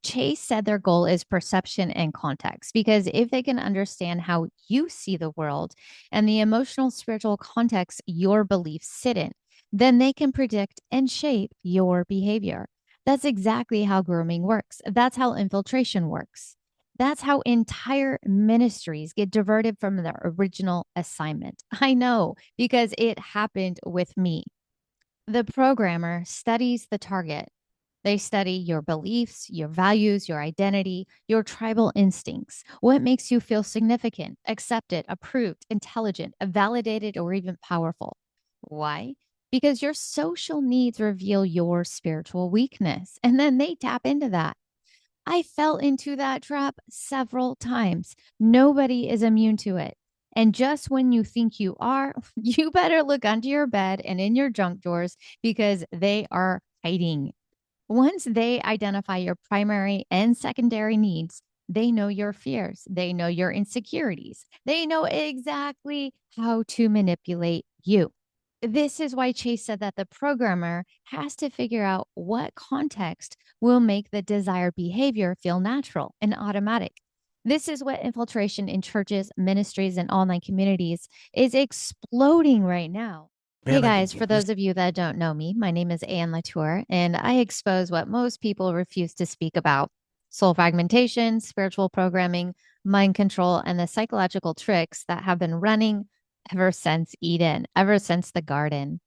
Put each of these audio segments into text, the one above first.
Chase said their goal is perception and context because if they can understand how you see the world and the emotional, spiritual context your beliefs sit in, then they can predict and shape your behavior. That's exactly how grooming works. That's how infiltration works. That's how entire ministries get diverted from their original assignment. I know because it happened with me. The programmer studies the target. They study your beliefs, your values, your identity, your tribal instincts, what makes you feel significant, accepted, approved, intelligent, validated, or even powerful. Why? Because your social needs reveal your spiritual weakness, and then they tap into that. I fell into that trap several times. Nobody is immune to it. And just when you think you are, you better look under your bed and in your junk drawers because they are hiding. Once they identify your primary and secondary needs, they know your fears, they know your insecurities, they know exactly how to manipulate you. This is why Chase said that the programmer has to figure out what context will make the desired behavior feel natural and automatic. This is what infiltration in churches, ministries, and online communities is exploding right now. Hey Man, guys, for those of you that don't know me, my name is Latour, and I expose what most people refuse to speak about: soul fragmentation, spiritual programming, mind control, and the psychological tricks that have been running ever since Eden, ever since the garden.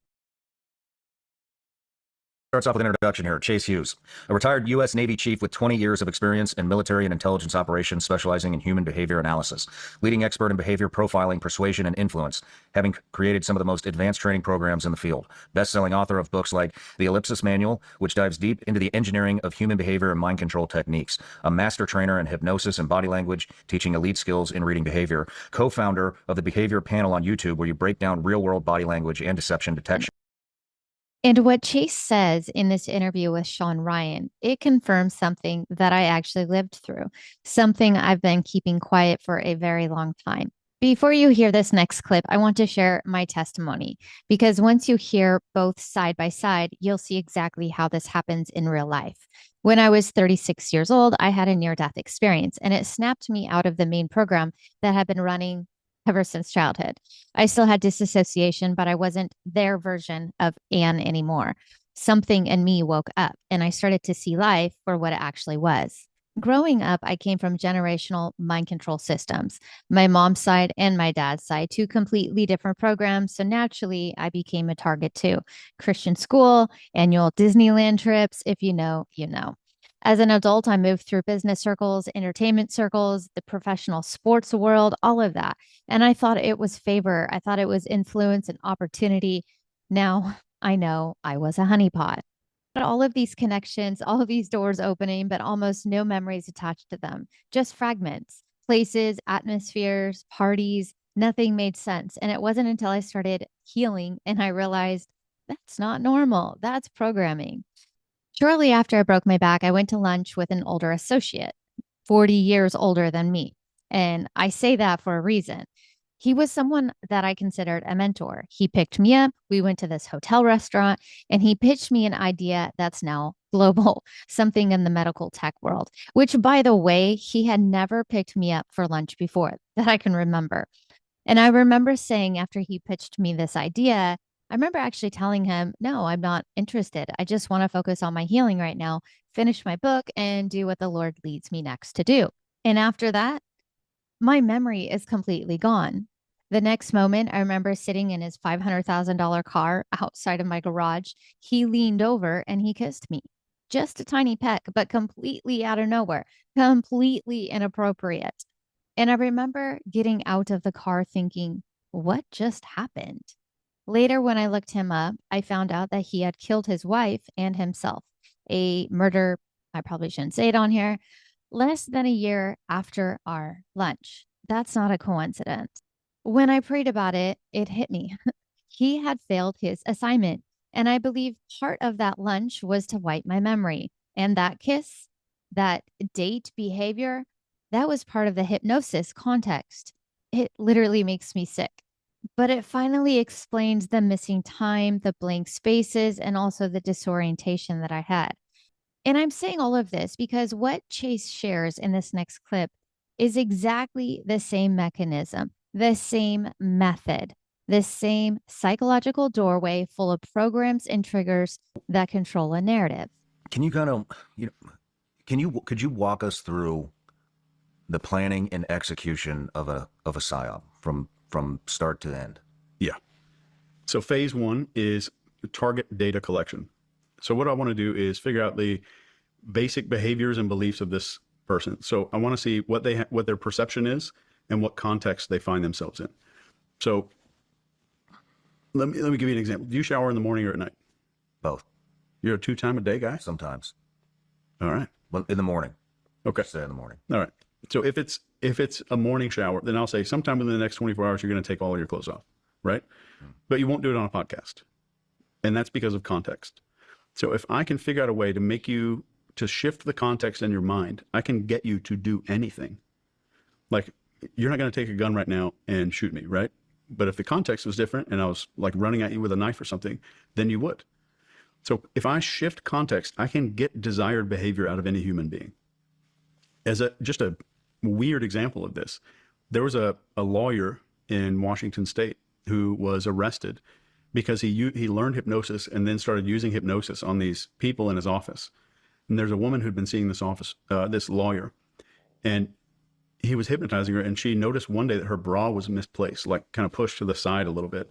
starts off with an introduction here. Chase Hughes, a retired U.S. Navy chief with 20 years of experience in military and intelligence operations, specializing in human behavior analysis, leading expert in behavior profiling, persuasion, and influence, having created some of the most advanced training programs in the field. Best-selling author of books like The Ellipsis Manual, which dives deep into the engineering of human behavior and mind control techniques. A master trainer in hypnosis and body language, teaching elite skills in reading behavior. Co-founder of the Behavior Panel on YouTube, where you break down real-world body language and deception detection. And what Chase says in this interview with Shawn Ryan, it confirms something that I actually lived through, something I've been keeping quiet for a very long time. Before you hear this next clip, I want to share my testimony because once you hear both side by side, you'll see exactly how this happens in real life. When I was 36 years old, I had a near death experience and it snapped me out of the main program that had been running ever since childhood. I still had disassociation, but I wasn't their version of Anne anymore. Something in me woke up and I started to see life for what it actually was. Growing up, I came from generational mind control systems, my mom's side and my dad's side, two completely different programs. So naturally, I became a target too. Christian school, annual Disneyland trips. If you know, you know. As an adult, I moved through business circles, entertainment circles, the professional sports world, all of that. And I thought it was favor. I thought it was influence and opportunity. Now I know I was a honeypot. But all of these connections, all of these doors opening, but almost no memories attached to them, just fragments, places, atmospheres, parties. Nothing made sense. And it wasn't until I started healing and I realized that's not normal. That's programming. Shortly after I broke my back, I went to lunch with an older associate, 40 years older than me. And I say that for a reason. He was someone that I considered a mentor. He picked me up. We went to this hotel restaurant and he pitched me an idea that's now global, something in the medical tech world, which, by the way, he had never picked me up for lunch before that I can remember. And I remember saying after he pitched me this idea, I remember actually telling him, no, I'm not interested. I just want to focus on my healing right now, finish my book, and do what the Lord leads me next to do. And after that, my memory is completely gone. The next moment, I remember sitting in his $500,000 car outside of my garage. He leaned over and he kissed me. Just a tiny peck, but completely out of nowhere, completely inappropriate. And I remember getting out of the car thinking, what just happened? Later, when I looked him up, I found out that he had killed his wife and himself. A murder, I probably shouldn't say it on here, less than a year after our lunch. That's not a coincidence. When I prayed about it, it hit me. He had failed his assignment. And I believe part of that lunch was to wipe my memory. And that kiss, that date behavior, that was part of the hypnosis context. It literally makes me sick. But it finally explains the missing time, the blank spaces, and also the disorientation that I had. And I'm saying all of this because what Chase shares in this next clip is exactly the same mechanism, the same method, the same psychological doorway full of programs and triggers that control a narrative. Can you kind of, you know, could you walk us through the planning and execution of a psyop from start to end? Yeah. So phase one is target data collection. So what I want to do is figure out the basic behaviors and beliefs of this person. So I want to see what what their perception is and what context they find themselves in. So let me give you an example. Do you shower in the morning or at night? Both. You're a 2-time-a-day guy? Sometimes. All right. Well, in the morning. Okay. Say in the morning. All right. So if it's a morning shower, then I'll say sometime within the next 24 hours, you're going to take all of your clothes off, right? But you won't do it on a podcast. And that's because of context. So if I can figure out a way to make you to shift the context in your mind, I can get you to do anything. Like, you're not going to take a gun right now and shoot me, right? But if the context was different and I was like running at you with a knife or something, then you would. So if I shift context, I can get desired behavior out of any human being. As just a weird example of this, there was a lawyer in Washington State who was arrested because he learned hypnosis and then started using hypnosis on these people in his office. And there's a woman who'd been seeing this lawyer, and he was hypnotizing her, and she noticed one day that her bra was misplaced, like kind of pushed to the side a little bit,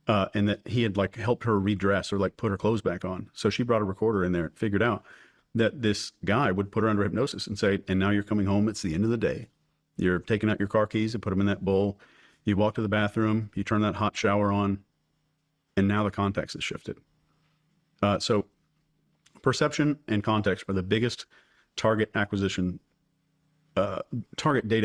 and that he had like helped her redress or like put her clothes back on. So she brought a recorder in there and figured out that this guy would put her under hypnosis and say, and now you're coming home. It's the end of the day. You're taking out your car keys and put them in that bowl. You walk to the bathroom, you turn that hot shower on, and now the context is shifted. So perception and context are the biggest target data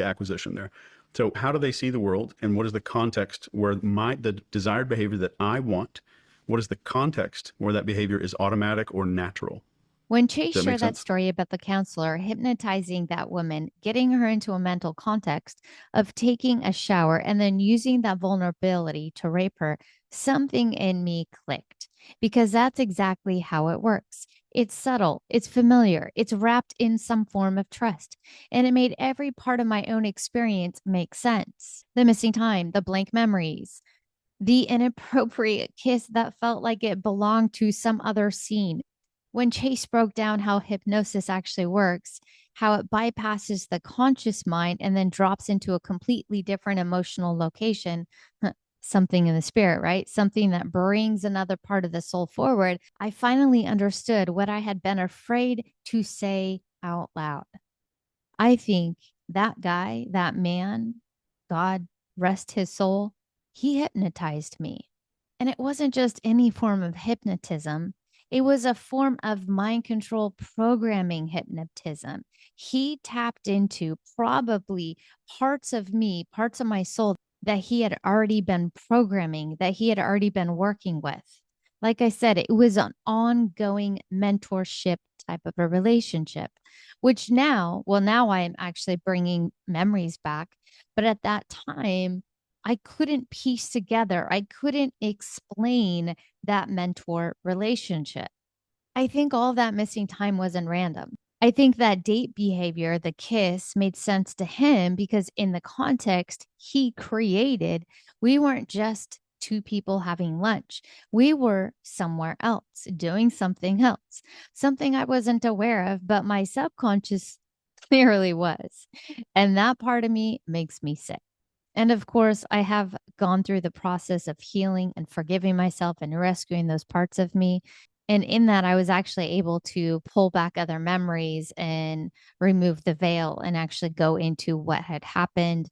acquisition there. So how do they see the world, and what is the context where the desired behavior that I want, what is the context where that behavior is automatic or natural? When Chase shared that story about the counselor hypnotizing that woman, getting her into a mental context of taking a shower and then using that vulnerability to rape her, something in me clicked, because that's exactly how it works. It's subtle, it's familiar, it's wrapped in some form of trust, and it made every part of my own experience make sense. The missing time, the blank memories, the inappropriate kiss that felt like it belonged to some other scene. When Chase broke down how hypnosis actually works, how it bypasses the conscious mind and then drops into a completely different emotional location, something in the spirit, right? Something that brings another part of the soul forward, I finally understood what I had been afraid to say out loud. I think that guy, that man, God rest his soul, he hypnotized me. And it wasn't just any form of hypnotism. It was a form of mind control programming hypnotism. He tapped into probably parts of me, parts of my soul that he had already been programming, that he had already been working with. Like I said, it was an ongoing mentorship type of a relationship, which now I am actually bringing memories back. But at that time, I couldn't piece together, I couldn't explain that mentor relationship. I think all that missing time wasn't random. I think that date behavior, the kiss, made sense to him because in the context he created, we weren't just two people having lunch. We were somewhere else, doing something else, something I wasn't aware of, but my subconscious clearly was. And that part of me makes me sick. And of course, I have gone through the process of healing and forgiving myself and rescuing those parts of me. And in that, I was actually able to pull back other memories and remove the veil and actually go into what had happened.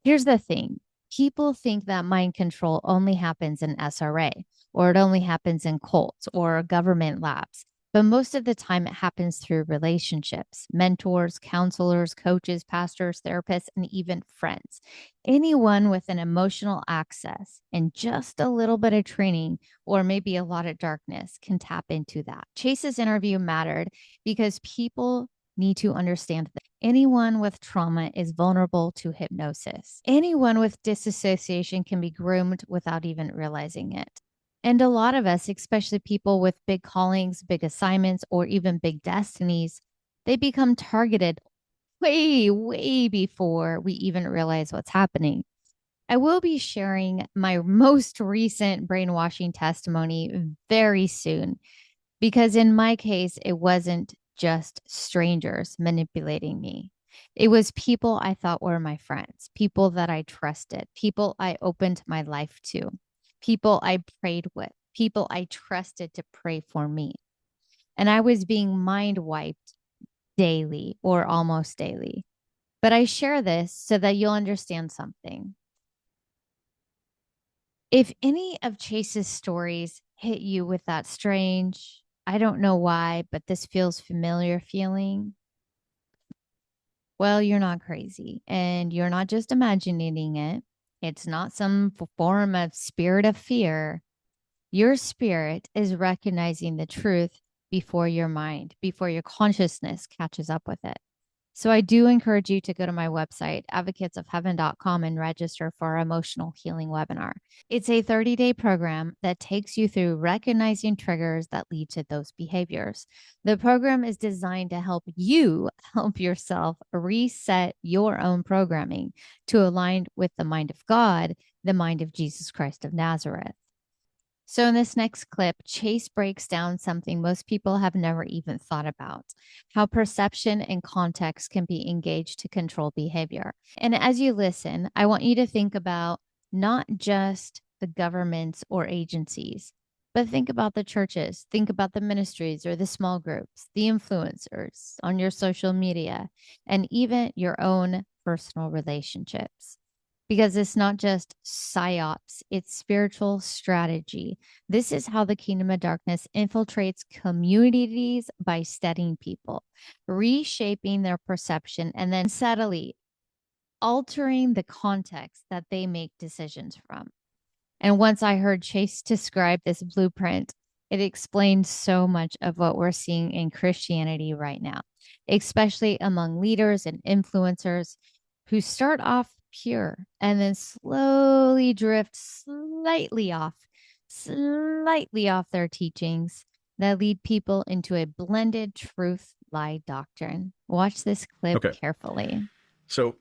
Here's the thing. People think that mind control only happens in SRA, or it only happens in cults or government labs. But most of the time, it happens through relationships, mentors, counselors, coaches, pastors, therapists, and even friends. Anyone with an emotional access and just a little bit of training, or maybe a lot of darkness, can tap into that. Chase's interview mattered because people need to understand that anyone with trauma is vulnerable to hypnosis. Anyone with disassociation can be groomed without even realizing it. And a lot of us, especially people with big callings, big assignments, or even big destinies, they become targeted way, way before we even realize what's happening. I will be sharing my most recent brainwashing testimony very soon because, in my case, it wasn't just strangers manipulating me. It was people I thought were my friends, people that I trusted, people I opened my life to, people I prayed with, people I trusted to pray for me. And I was being mind wiped daily or almost daily. But I share this so that you'll understand something. If any of Chase's stories hit you with that strange, I don't know why, but this feels familiar feeling, well, you're not crazy and you're not just imagining it. It's not some form of spirit of fear. Your spirit is recognizing the truth before your mind, before your consciousness catches up with it. So I do encourage you to go to my website, advocatesofheaven.com, and register for our emotional healing webinar. It's a 30-day program that takes you through recognizing triggers that lead to those behaviors. The program is designed to help you help yourself reset your own programming to align with the mind of God, the mind of Jesus Christ of Nazareth. So in this next clip, Chase breaks down something most people have never even thought about, how perception and context can be engaged to control behavior. And as you listen, I want you to think about not just the governments or agencies, but think about the churches, think about the ministries or the small groups, the influencers on your social media, and even your own personal relationships. Because it's not just psyops, it's spiritual strategy. This is how the kingdom of darkness infiltrates communities by studying people, reshaping their perception, and then subtly altering the context that they make decisions from. And once I heard Chase describe this blueprint, it explained so much of what we're seeing in Christianity right now, especially among leaders and influencers who start off pure and then slowly drift slightly off their teachings that lead people into a blended truth lie doctrine. Watch this clip carefully. So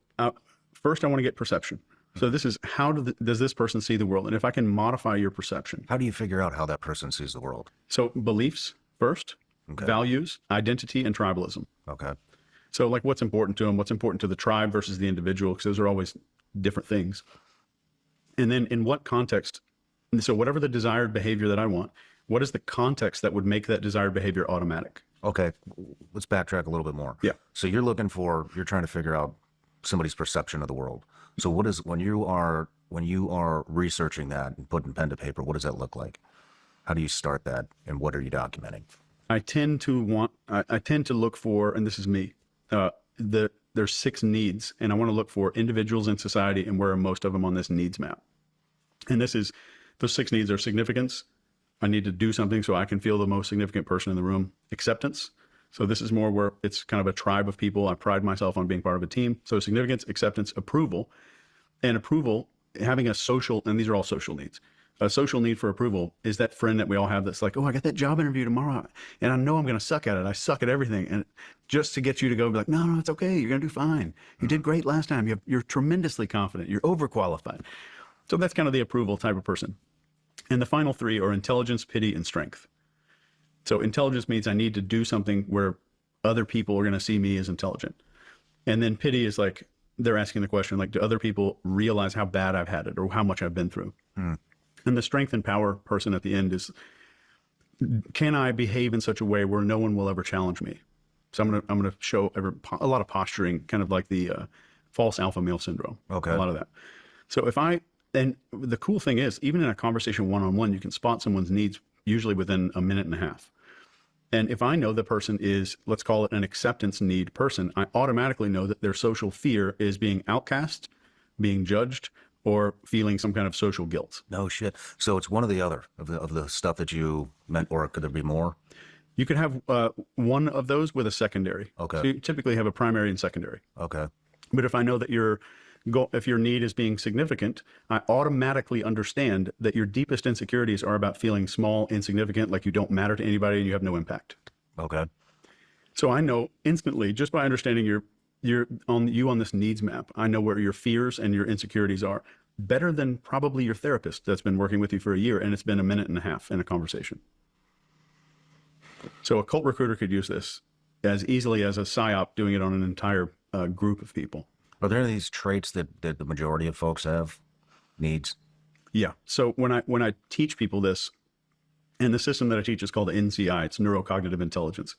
first I want to get perception. So this is how does this person see the world? And if I can modify your perception. How do you figure out how that person sees the world? So beliefs first, values, identity, and tribalism. Okay. So like what's important to them, what's important to the tribe versus the individual, because those are always different things. And then in what context, so whatever the desired behavior that I want, what is the context that would make that desired behavior automatic? Okay, let's backtrack a little bit more. Yeah. So you're trying to figure out somebody's perception of the world. So what is, when you are researching that and putting pen to paper, what does that look like? How do you start that and what are you documenting? I tend to look for, and this is me, there's 6 needs, and I want to look for individuals in society and where are most of them on this needs map. And those 6 needs are significance. I need to do something so I can feel the most significant person in the room. Acceptance. So this is more where it's kind of a tribe of people. I pride myself on being part of a team. So significance, acceptance, approval. And approval, having a social, and these are all social needs. A social need for approval is that friend that we all have that's like, oh, I got that job interview tomorrow and I know I'm going to suck at it. I suck at everything. And just to get you to go be like, no, it's okay. You're going to do fine. You did great last time. You're tremendously confident. You're overqualified. So that's kind of the approval type of person. And the final 3 are intelligence, pity, and strength. So intelligence means I need to do something where other people are going to see me as intelligent. And then pity is like, they're asking the question, like, do other people realize how bad I've had it or how much I've been through? And the strength and power person at the end is, can I behave in such a way where no one will ever challenge me? So I'm going to show a lot of posturing, kind of like the false alpha male syndrome. Okay. A lot of that. So and the cool thing is, even in a conversation one-on-one, you can spot someone's needs usually within a minute and a half. And if I know the person is, let's call it an acceptance need person, I automatically know that their social fear is being outcast, being judged, or feeling some kind of social guilt. No shit. So it's one or the other of the stuff that you meant, or could there be more? You could have one of those with a secondary. Okay. So you typically have a primary and secondary. Okay. But if I know that you're if your need is being significant, I automatically understand that your deepest insecurities are about feeling small, insignificant, like you don't matter to anybody and you have no impact. Okay. So I know instantly, just by understanding you're on this needs map, I know where your fears and your insecurities are better than probably your therapist that's been working with you for a year and it's been a minute and a half in a conversation. So a cult recruiter could use this as easily as a psyop doing it on an entire group of people. Are there these traits that the majority of folks have, needs? Yeah. So when I teach people this, and the system that I teach is called NCI, it's neurocognitive intelligence.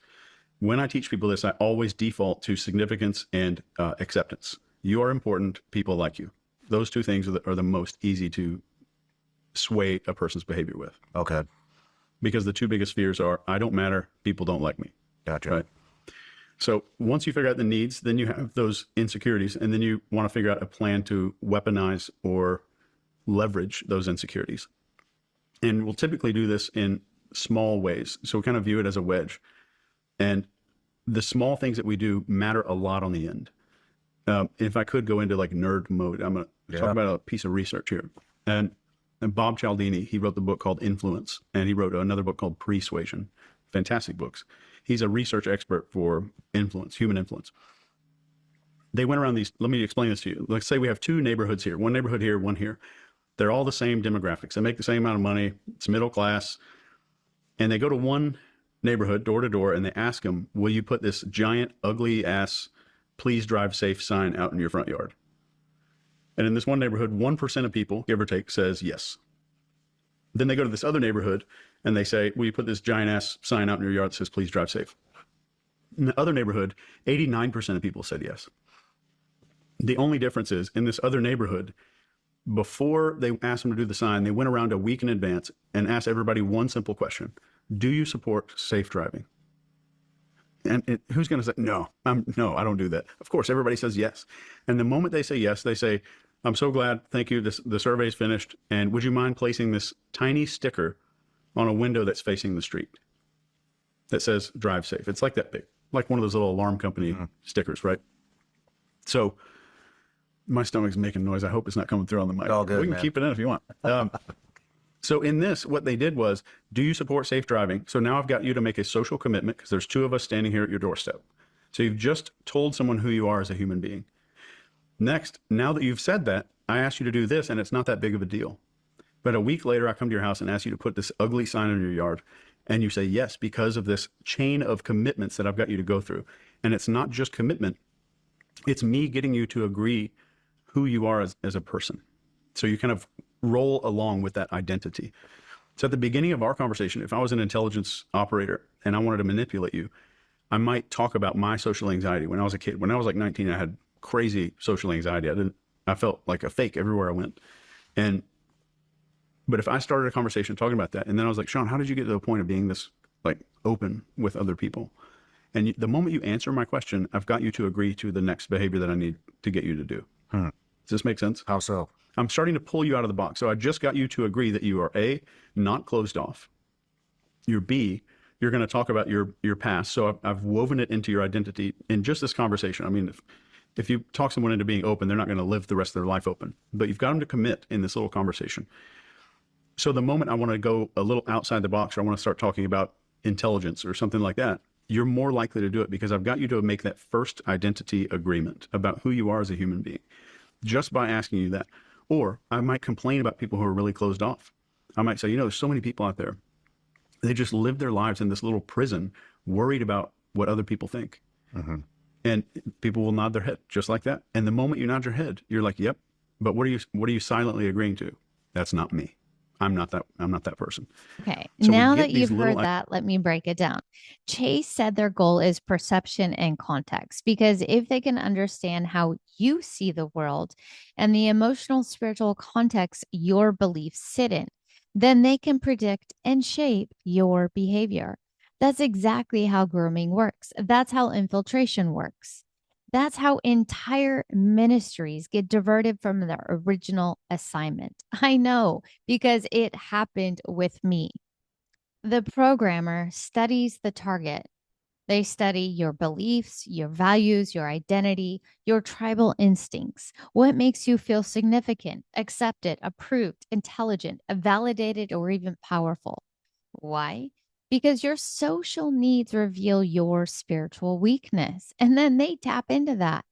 When I teach people this, I always default to significance and acceptance. You are important, people like you. Those two things are the most easy to sway a person's behavior with. Okay. Because the two biggest fears are, I don't matter, people don't like me. Gotcha. Right? So once you figure out the needs, then you have those insecurities, and then you want to figure out a plan to weaponize or leverage those insecurities. And we'll typically do this in small ways. So we kind of view it as a wedge. And the small things that we do matter a lot on the end. If I could go into like nerd mode, I'm going to talk about a piece of research here. And Bob Cialdini, he wrote the book called Influence, and he wrote another book called Persuasion. Fantastic books. He's a research expert for influence, human influence. They went around these, let me explain this to you. Let's say we have two neighborhoods here, one neighborhood here, one here. They're all the same demographics. They make the same amount of money. It's middle class. And they go to one neighborhood, door to door, and they ask them, will you put this giant, ugly ass, please drive safe sign out in your front yard? And in this one neighborhood, 1% of people, give or take, says yes. Then they go to this other neighborhood and they say, will you put this giant ass sign out in your yard that says, please drive safe? In the other neighborhood, 89% of people said yes. The only difference is in this other neighborhood, before they asked them to do the sign, they went around a week in advance and asked everybody one simple question. Do you support safe driving? And who's going to say, no, no, I don't do that. Of course, everybody says yes. And the moment they say yes, they say, I'm so glad. Thank you. The survey's finished. And would you mind placing this tiny sticker on a window that's facing the street that says drive safe? It's like that big, like one of those little alarm company stickers, right? So my stomach's making noise. I hope it's not coming through on the mic. All good, we can man. keep it in if you want. So in this, what they did was, do you support safe driving? So now I've got you to make a social commitment because there's two of us standing here at your doorstep. So you've just told someone who you are as a human being. Next, now that you've said that, I ask you to do this, and it's not that big of a deal. But a week later, I come to your house and ask you to put this ugly sign in your yard, and you say yes because of this chain of commitments that I've got you to go through. And it's not just commitment. It's me getting you to agree who you are as a person. So you kind of roll along with that identity. So at the beginning of our conversation, if I was an intelligence operator and I wanted to manipulate you, I might talk about my social anxiety. When I was a kid, when I was like 19, I had crazy social anxiety. I felt like a fake everywhere I went. But if I started a conversation talking about that, and then I was like, Shawn, how did you get to the point of being this like open with other people? And the moment you answer my question, I've got you to agree to the next behavior that I need to get you to do. Does this make sense? How so? I'm starting to pull you out of the box. So I just got you to agree that you are A, not closed off. You're B, you're going to talk about your past. So I've woven it into your identity in just this conversation. I mean, if you talk someone into being open, they're not going to live the rest of their life open. But you've got them to commit in this little conversation. So the moment I want to go a little outside the box, or I want to start talking about intelligence or something like that, you're more likely to do it because I've got you to make that first identity agreement about who you are as a human being just by asking you that. Or I might complain about people who are really closed off. I might say, there's so many people out there. They just live their lives in this little prison, worried about what other people think. Mm-hmm. And people will nod their head just like that. And the moment you nod your head, you're like, yep. But what are you silently agreeing to? That's not me. I'm not that person. Okay. So now that you've heard that, let me break it down. Chase said their goal is perception and context, because if they can understand how you see the world and the emotional, spiritual context your beliefs sit in, then they can predict and shape your behavior. That's exactly how grooming works. That's how infiltration works. That's how entire ministries get diverted from their original assignment. I know, because it happened with me. The programmer studies the target, They study your beliefs, your values, your identity, your tribal instincts, what makes you feel significant, accepted, approved, intelligent, validated, or even powerful. Why? Because your social needs reveal your spiritual weakness, and then they tap into that.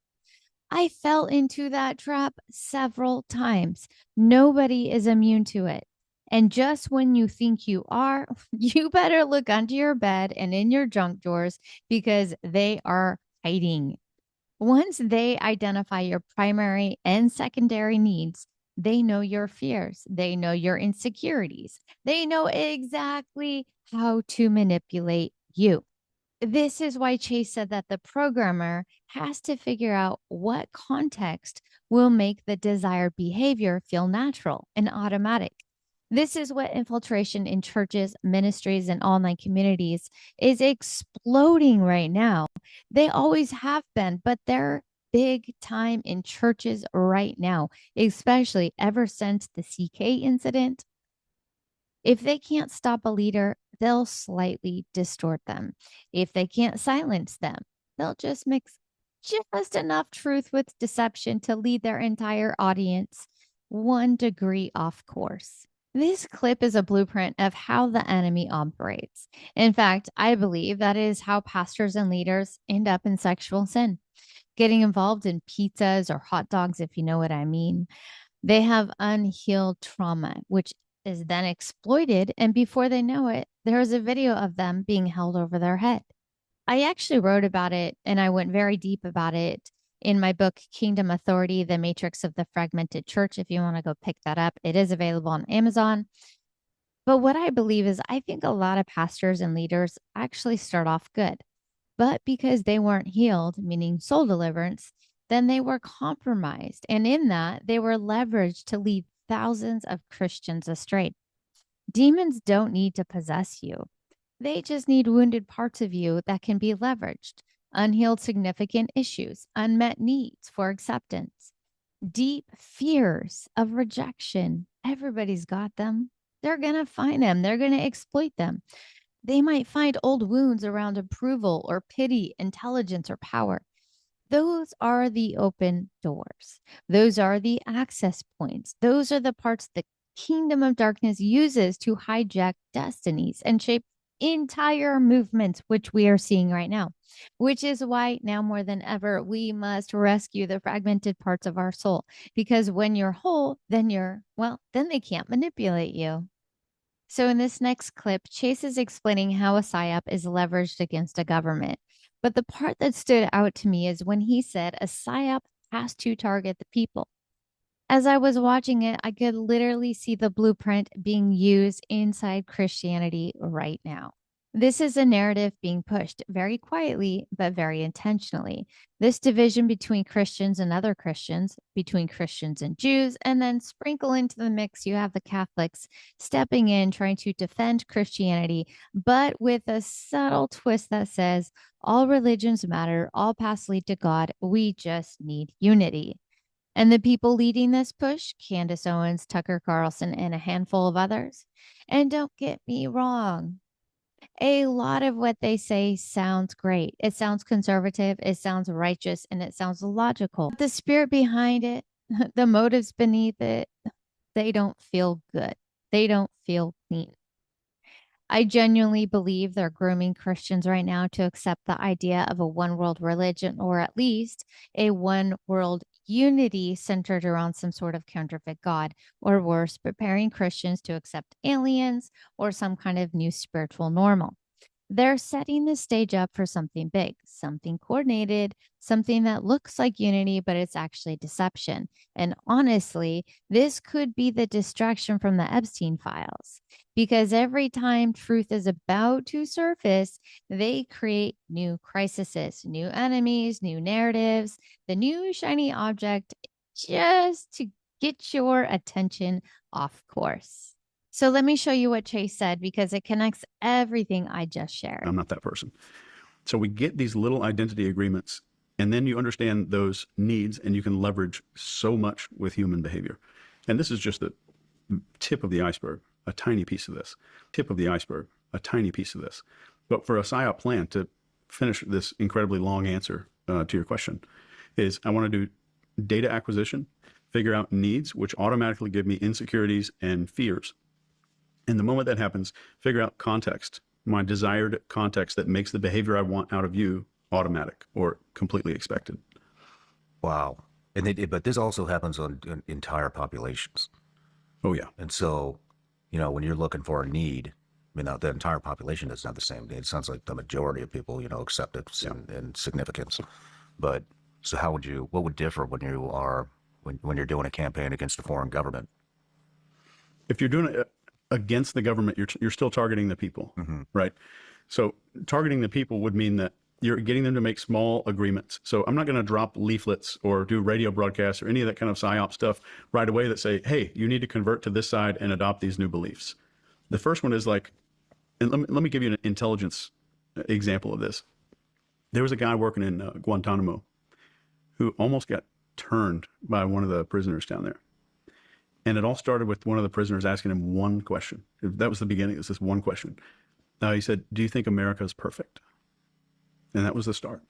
I fell into that trap several times. Nobody is immune to it. And just when you think you are, you better look under your bed and in your junk drawers because they are hiding. Once they identify your primary and secondary needs, they know your fears, they know your insecurities, they know exactly how to manipulate you. This is why Chase said that the programmer has to figure out what context will make the desired behavior feel natural and automatic. This is what infiltration in churches, ministries, and online communities is exploding right now. They always have been, but they're big time in churches right now, especially ever since the CK incident. If they can't stop a leader, they'll slightly distort them. If they can't silence them, they'll just mix just enough truth with deception to lead their entire audience 1 degree off course. This clip is a blueprint of how the enemy operates. In fact, I believe that is how pastors and leaders end up in sexual sin, getting involved in pizzas or hot dogs, if you know what I mean. They have unhealed trauma, which is then exploited. And before they know it, there is a video of them being held over their head. I actually wrote about it and I went very deep about it in my book, Kingdom Authority, The Matrix of the Fragmented Church. If you want to go pick that up, it is available on Amazon. But what I believe is, I think a lot of pastors and leaders actually start off good, but because they weren't healed, meaning soul deliverance, then they were compromised. And in that, they were leveraged to lead thousands of Christians astray. Demons don't need to possess you, they just need wounded parts of you that can be leveraged, unhealed significant issues, unmet needs for acceptance, deep fears of rejection. Everybody's got them. They're going to find them, they're going to exploit them. They might find old wounds around approval or pity, intelligence, or power. Those are the open doors. Those are the access points. Those are the parts the kingdom of darkness uses to hijack destinies and shape entire movements, which we are seeing right now, which is why now more than ever, we must rescue the fragmented parts of our soul. Because when you're whole, then then they can't manipulate you. So in this next clip, Chase is explaining how a psyop is leveraged against a government. But the part that stood out to me is when he said a psyop has to target the people. As I was watching it, I could literally see the blueprint being used inside Christianity right now. This is a narrative being pushed very quietly, but very intentionally. This division between Christians and other Christians, between Christians and Jews, and then sprinkle into the mix, you have the Catholics stepping in, trying to defend Christianity, but with a subtle twist that says, all religions matter, all paths lead to God, we just need unity. And the people leading this push, Candace Owens, Tucker Carlson, and a handful of others. And don't get me wrong, a lot of what they say sounds great. It sounds conservative, it sounds righteous, and it sounds logical. But the spirit behind it, the motives beneath it, they don't feel good. They don't feel clean. I genuinely believe they're grooming Christians right now to accept the idea of a one world religion, or at least a one world unity centered around some sort of counterfeit God, or worse, preparing Christians to accept aliens or some kind of new spiritual normal. They're setting the stage up for something big, something coordinated, something that looks like unity, but it's actually deception. And honestly, this could be the distraction from the Epstein files, because every time truth is about to surface, they create new crises, new enemies, new narratives, the new shiny object, just to get your attention off course. So let me show you what Chase said, because it connects everything I just shared. I'm not that person. So we get these little identity agreements, and then you understand those needs, and you can leverage so much with human behavior. And this is just the tip of the iceberg, a tiny piece of this. Tip of the iceberg, a tiny piece of this. But for a psyop plan to finish this incredibly long answer to your question, is I want to do data acquisition, figure out needs, which automatically give me insecurities and fears. And the moment that happens, figure out context, my desired context that makes the behavior I want out of you automatic or completely expected. Wow. But this also happens on entire populations. Oh, yeah. And so, when you're looking for a need, I mean, the entire population doesn't have the same need. It sounds like the majority of people, accept it in significance. But so what would differ when you're doing a campaign against a foreign government? If you're doing it against the government, you're still targeting the people, right? So targeting the people would mean that you're getting them to make small agreements. So I'm not going to drop leaflets or do radio broadcasts or any of that kind of Psyops stuff right away that say, hey, you need to convert to this side and adopt these new beliefs. The first one is like, and let me give you an intelligence example of this. There was a guy working in Guantanamo who almost got turned by one of the prisoners down there. And it all started with one of the prisoners asking him one question. That was the beginning. It was this one question. He said, do you think America is perfect? And that was the start.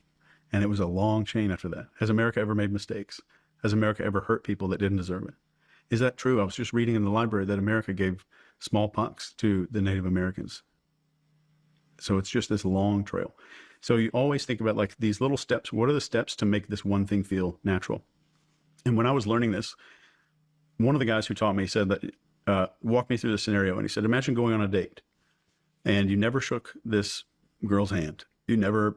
And it was a long chain after that. Has America ever made mistakes? Has America ever hurt people that didn't deserve it? Is that true? I was just reading in the library that America gave smallpox to the Native Americans. So it's just this long trail. So you always think about like these little steps. What are the steps to make this one thing feel natural? And when I was learning this, one of the guys who taught me said that, walked me through the scenario. And he said, imagine going on a date and you never shook this girl's hand. You never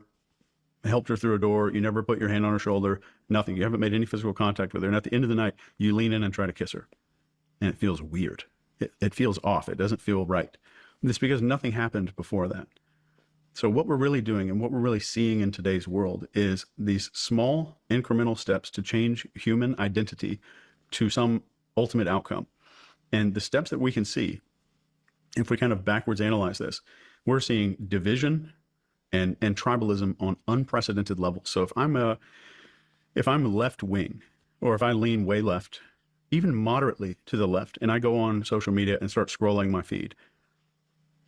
helped her through a door. You never put your hand on her shoulder, nothing. You haven't made any physical contact with her. And at the end of the night, you lean in and try to kiss her. And it feels weird. It feels off. It doesn't feel right. And it's because nothing happened before that. So what we're really doing and what we're really seeing in today's world is these small incremental steps to change human identity to some ultimate outcome. And the steps that we can see, if we kind of backwards analyze this, we're seeing division and tribalism on unprecedented levels. So if I'm left wing, or if I lean way left, even moderately to the left, and I go on social media and start scrolling my feed,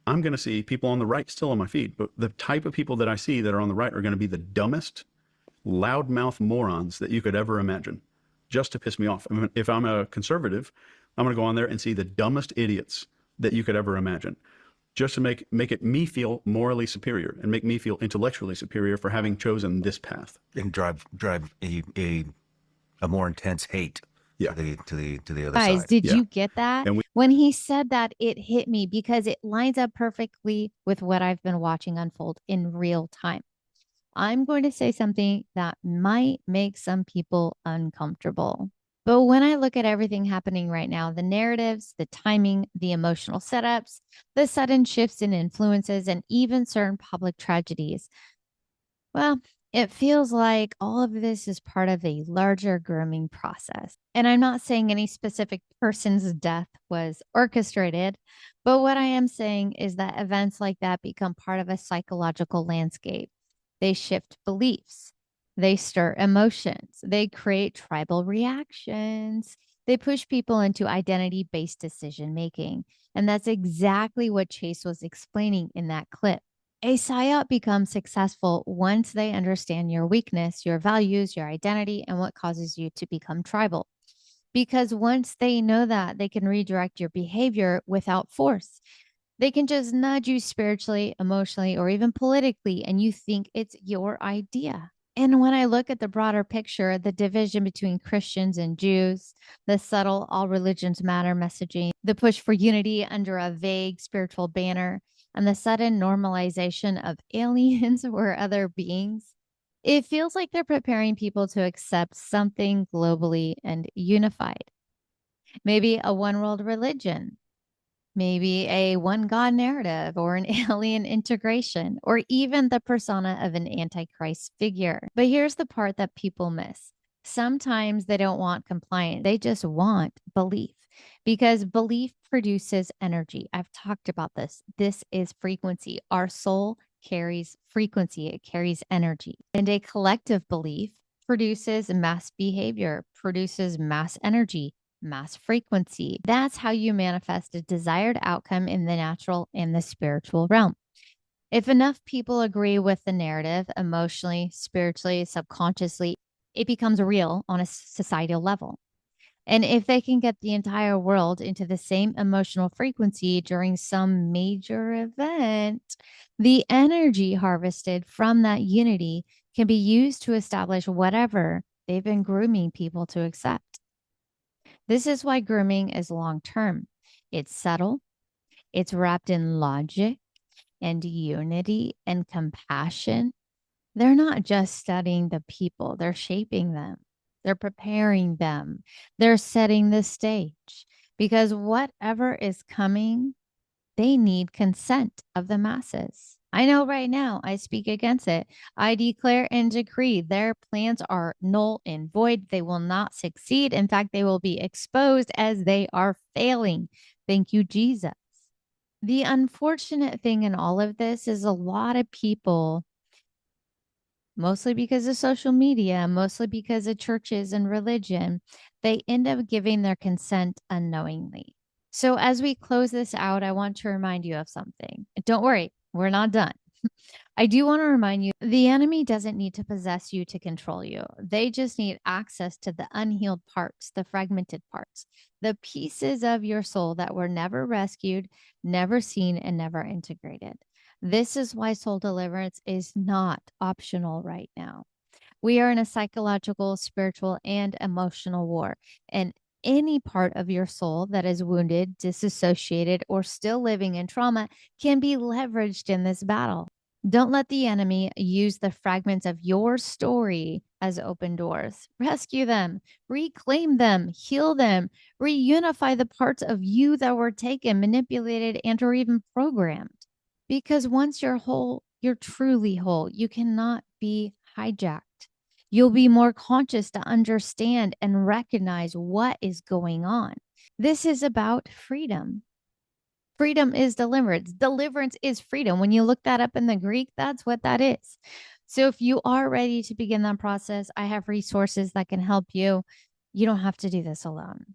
I'm going to see people on the right still on my feed. But the type of people that I see that are on the right are going to be the dumbest, loudmouth morons that you could ever imagine, just to piss me off. I mean, if I'm a conservative, I'm going to go on there and see the dumbest idiots that you could ever imagine, just to make it me feel morally superior and make me feel intellectually superior for having chosen this path. And drive a more intense hate to the other Guys, side. did you get that? And When he said that, it hit me because it lines up perfectly with what I've been watching unfold in real time. I'm going to say something that might make some people uncomfortable. But when I look at everything happening right now, the narratives, the timing, the emotional setups, the sudden shifts in influences, and even certain public tragedies, well, it feels like all of this is part of a larger grooming process. And I'm not saying any specific person's death was orchestrated, but what I am saying is that events like that become part of a psychological landscape. They shift beliefs. They stir emotions. They create tribal reactions. They push people into identity-based decision making. And that's exactly what Chase was explaining in that clip. A psyop becomes successful once they understand your weakness, your values, your identity, and what causes you to become tribal. Because once they know that, they can redirect your behavior without force. They can just nudge you spiritually, emotionally, or even politically, and you think it's your idea. And when I look at the broader picture, the division between Christians and Jews, the subtle all religions matter messaging, the push for unity under a vague spiritual banner, and the sudden normalization of aliens or other beings, it feels like they're preparing people to accept something globally and unified. Maybe a one world religion, maybe a one God narrative or an alien integration, or even the persona of an antichrist figure. But here's the part that people miss. Sometimes they don't want compliance. They just want belief, because belief produces energy. I've talked about this. This is frequency. Our soul carries frequency. It carries energy. And a collective belief produces mass behavior, produces mass energy, mass frequency. That's how you manifest a desired outcome in the natural and the spiritual realm. If enough people agree with the narrative emotionally, spiritually, subconsciously, it becomes real on a societal level. And if they can get the entire world into the same emotional frequency during some major event, the energy harvested from that unity can be used to establish whatever they've been grooming people to accept. This is why grooming is long term. It's subtle, it's wrapped in logic and unity and compassion. They're not just studying the people, they're shaping them, they're preparing them, they're setting the stage because whatever is coming, they need consent of the masses. I know right now I speak against it. I declare and decree their plans are null and void. They will not succeed. In fact, they will be exposed as they are failing. Thank you, Jesus. The unfortunate thing in all of this is a lot of people, mostly because of social media, mostly because of churches and religion, they end up giving their consent unknowingly. So, as we close this out, I want to remind you of something. Don't worry, we're not done. I do want to remind you the enemy doesn't need to possess you to control you. They just need access to the unhealed parts, the fragmented parts, the pieces of your soul that were never rescued, never seen, and never integrated. This is why soul deliverance is not optional right now. We are in a psychological, spiritual, and emotional war. And any part of your soul that is wounded, disassociated, or still living in trauma can be leveraged in this battle. Don't let the enemy use the fragments of your story as open doors. Rescue them, reclaim them, heal them, reunify the parts of you that were taken, manipulated, and or even programmed. Because once you're whole, you're truly whole. You cannot be hijacked. You'll be more conscious to understand and recognize what is going on. This is about freedom. Freedom is deliverance. Deliverance is freedom. When you look that up in the Greek, that's what that is. So if you are ready to begin that process, I have resources that can help you. You don't have to do this alone.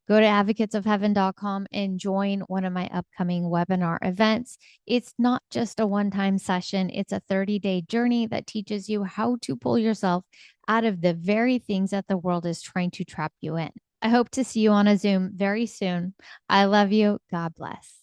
Go to advocatesofheaven.com and join one of my upcoming webinar events. It's not just a one-time session. It's a 30-day journey that teaches you how to pull yourself out of the very things that the world is trying to trap you in. I hope to see you on a Zoom very soon. I love you. God bless.